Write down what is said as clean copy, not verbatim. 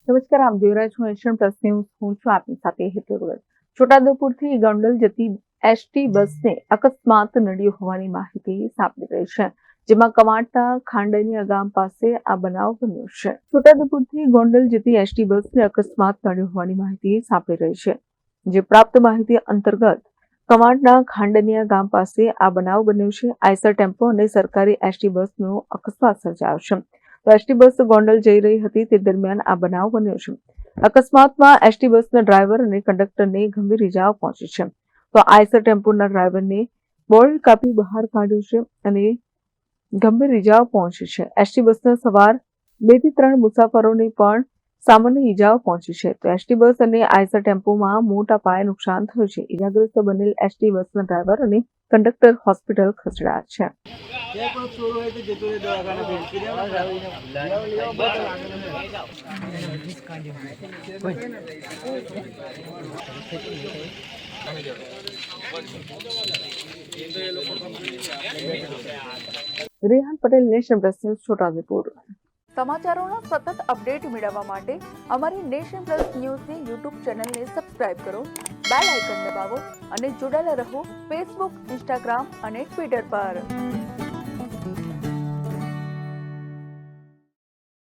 નમસ્કાર, આપ જોઈ રહ્યા છો એશિયન પ્લસ ન્યૂઝ. હું છું આપની સાથે હેતલ ભગત. છોટાઉદેપુરથી ગોંડલ જતી એસટી બસને અકસ્માત નડ્યો હોવાની માહિતી સાંપડી રહી છે, જેમાં કવાંટના ખાંડણીયા ગામ પાસે આ બનાવ બન્યો છે. છોટાઉદેપુરથી ગોંડલ જતી એસટી બસને અકસ્માત નડ્યો હોવાની માહિતી સાંપડી રહી છે, જે પ્રાપ્ત માહિતી અંતર્ગત કવાંટના ખાંડણીયા ગામ પાસે આ બનાવ બન્યો છે. આઈસર ટેમ્પો અને સરકારી એસટી બસનો અકસ્માત સર્જાયો છે. તો એસટી બસ ગોંડલ જઈ રહી હતી તે દરમિયાન આ બનાવ બન્યો છે. અકસ્માતમાં એસટી બસના ડ્રાઈવર અને કંડક્ટરને ગંભીર ઇજાઓ પહોંચી છે. તો આઈસર ટેમ્પોના ડ્રાઈવરને બોલ્ટ કાપી બહાર કાઢ્યું છે અને ગંભીર ઇજાઓ પહોંચી છે. એસટી બસના સવાર 2 થી 3 મુસાફરોને પણ સામાન્ય ઇજાઓ પહોંચી છે. તો એસટી બસ અને આઈસર ટેમ્પોમાં મોટા પાયે નુકસાન થયું છે. ઇજાગ્રસ્ત બનેલ એસટી બસના ડ્રાઈવર અને કંડક્ટર હોસ્પિટલ ખસેડાયા છે. Rehan Patel, nation plus news, Chhotaudepur. સમાચારોનો સતત અપડેટ મેળવવા માટે અમારી નેશન પ્લસ ન્યૂઝની યુટ્યુબ ચેનલને સબસ્ક્રાઇબ કરો, બેલ આઇકન દબાવો અને જોડાયેલા રહો ફેસબુક, ઇન્સ્ટાગ્રામ અને ટ્વિટર પર.